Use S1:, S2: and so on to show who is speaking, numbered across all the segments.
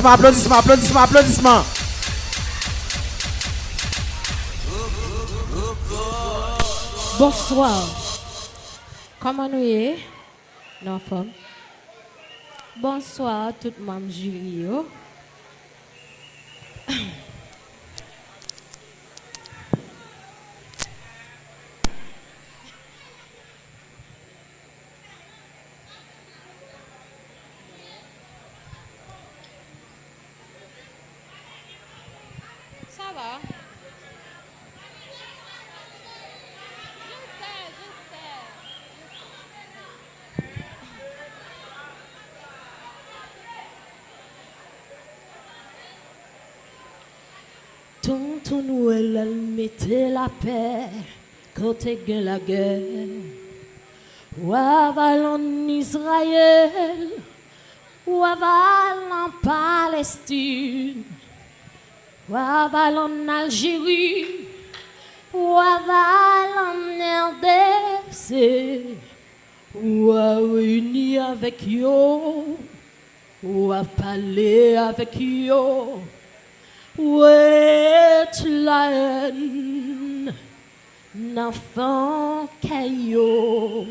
S1: applaudissements.
S2: Bonsoir. Comment nous est? Non, femme. Bonsoir, tout le monde jury. Ça va? Tonton Noël, elle mettait la paix côté de la guerre. Ou aval en Israël, ou aval en Palestine, ou aval en Algérie, ou aval en RDC, ou à réunir avec yo, ou à parler avec yo. Ouais, tu la haine, n'enfant caillot.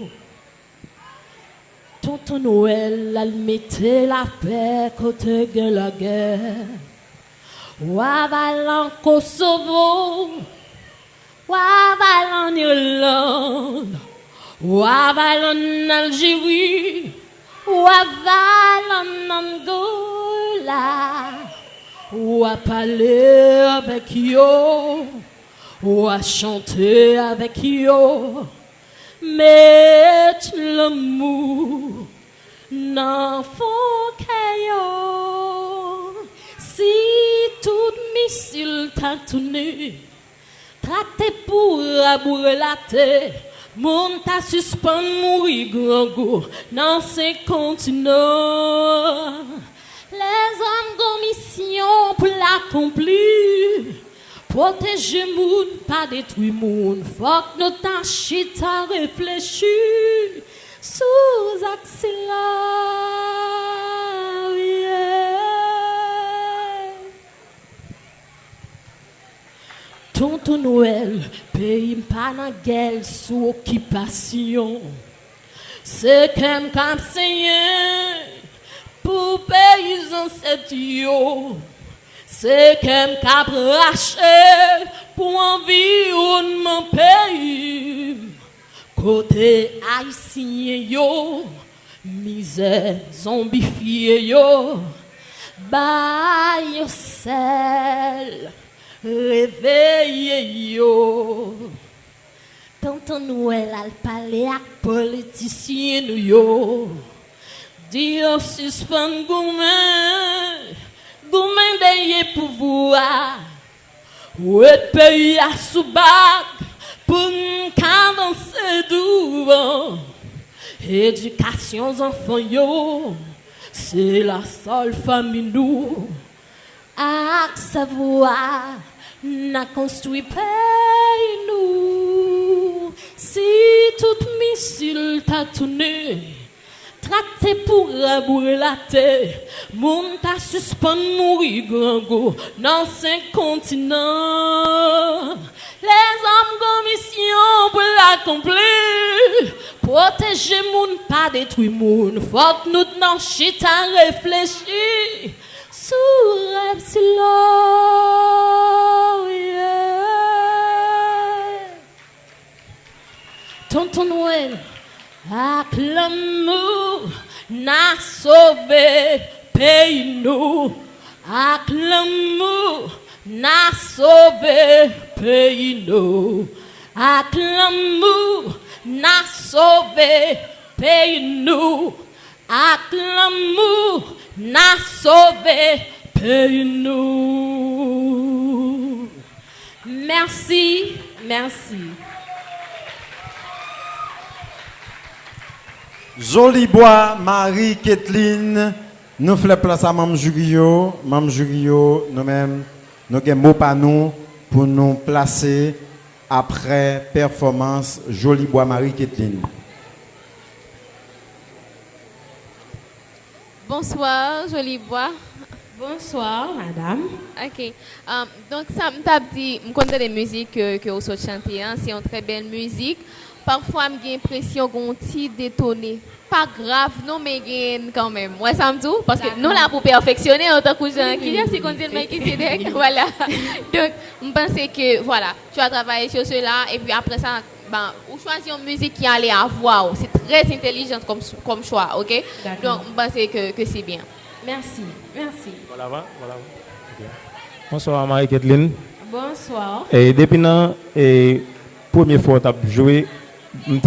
S2: Tonton Noël, elle mettait la paix côté de la guerre. Ou aval en Kosovo, ou aval en Irlande, ou aval en Algérie, ou aval en Angola. Ou à parler avec yo, ou à chanter avec yo, mais l'amour n'enfant yo. Si tout missile t'a tourné, traité pour abourer la terre, mon t'a suspend mourir grand goût dans ces continents. Les hommes ont mission pour l'accomplir. Protéger moun, pas détruire moun. Faut que nous tâchions à réfléchir sous accélère. Tonton Noël, pays pas dans guerre sous occupation. C'est comme Seigneur. Pour paysans c'est yo, c'est comme cap raché pour environnement pays. Côté haïtien yo, misère zombifié yo, bah yo sel, réveillé yo. Tonton Noël al parler ak politicien yo. Dieu suspend goumen deye pouvoir. Ou et pays à sous-bac pour qu'avancer devant. Éducation enfants yo, c'est la seule famille nous. Ak savoir, n'a construit pays nous. Si tout missile t'a tourné, traité pour rabourer la terre, moun t'a suspend mourir grand go dans 5 continents. Les hommes ont mission pour l'accomplir. Protéger moun, pas détruire moun. Faut que nous n'en chita réfléchir. Sous rêve slow, yeah. Tonton Noël, ak l'amour n'a sauvé pays nous. Ak l'amour n'a sauvé pays nous. Ak l'amour n'a sauvé pays nous. Ak l'amour n'a sauvé pays nous. Merci, merci.
S1: Jolibois, Marie-Kathleen, nous faisons place à Mme Jurio. Mme Jurio, nous-mêmes, nous avons un mot pour nous, pour nous placer après performance Jolibois, Marie-Kathleen.
S3: Bonsoir, Jolibois.
S2: Bonsoir, madame.
S3: Ok. Donc, ça me tape dit, je connais des musiques que vous chantez, hein, c'est une très belle musique. Parfois, j'ai l'impression qu'on t'y détonné. Pas grave, non, mais quand même. Ouais, ça me dit, parce que nous, là, pour perfectionner, en tant que gens qui viennent, c'est qu'on dit le mec qui c'est voilà. Donc, je pense que, voilà, tu vas travailler sur cela, et puis après ça, ben, ou choisir une musique qui allait à voix. C'est très intelligent comme choix, ok? Donc, je pense que c'est bien.
S2: Merci, merci.
S4: Voilà, voilà. Okay. Bonsoir Marie-Kathleen.
S2: Bonsoir.
S4: Et depuis la première fois que tu as joué, je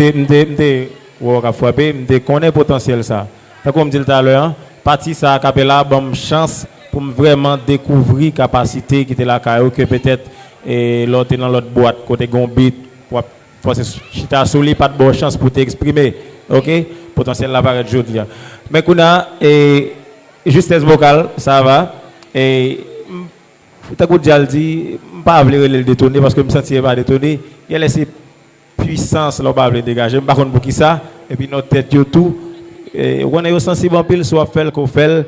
S4: frappé, je connais le potentiel ça. Comme je disais tout à l'heure, partie ça capella bonne chance pour vraiment découvrir la capacité qui était là que peut-être l'autre dans l'autre boîte côté gombit pour chita soli pas de bonne chance pour t'exprimer. OK? Potentiel là paraît jodi. Mais qu'on a justesse vocale, ça va. Et t'as coup déjà dit, pas vouloir le détourner parce que je me sentais pas détourner. Il y a laissé puissance là pas dégager. Par contre pour qui ça et puis notre tête tout on est sensible en pile soit fait qu'on fait.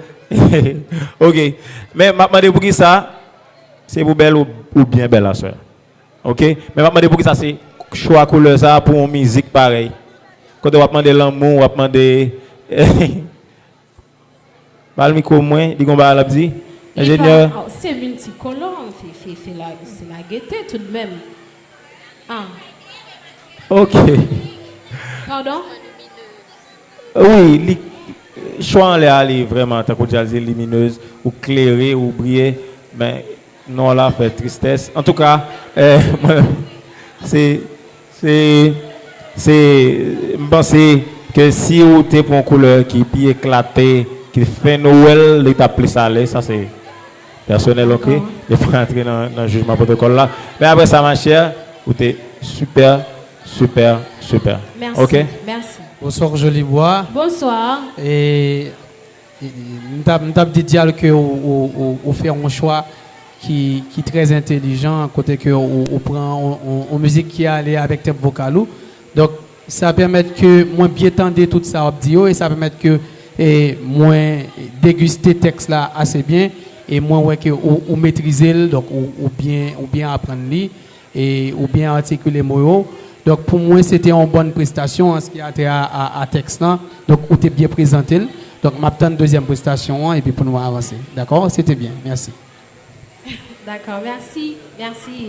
S4: OK. Mais m'a demandé pour qui ça c'est pour belle ou bien belle la soeur. OK? Mais m'a demandé pour qui ça c'est choix couleur ça pour une musique pareil. Quand on va demander l'amour, on va demander Parle micro moins, dis qu'on va la dit. Ingénieur.
S2: C'est multicolore, c'est la gaieté tout de même. Ah.
S4: OK.
S2: Pardon?
S4: Oui, choix en l'air vraiment tant que jazz lumineuse ou clairée ou briller, mais non là fait tristesse. En tout cas, c'est je pense que si vous avez une couleur qui est éclatée, qui fait Noël, l'état plus salé, ça c'est personnel, ok? Je ne vais pas entrer dans le jugement protocole là. Mais après ça, ma chère, vous êtes super.
S2: Merci.
S4: Ok?
S2: Merci.
S5: Bonsoir Jolibois.
S2: Bonsoir.
S5: Et nous avons dit que vous fait un choix qui est très intelligent, côté que on prend une musique qui allait avec tes vocales. Donc ça permet que moi bien tendre tout ça audio et ça permet que moi déguster texte là assez bien et moi ouais que ou maîtriser donc ou bien apprendre lui et ou bien articuler mots. Donc pour moi c'était une bonne prestation en ce qui a trait à texte là. Donc vous êtes bien présenté. Donc m'attends deuxième prestation et puis pour nous avancer. D'accord? C'était bien. Merci.
S2: D'accord, merci. Merci.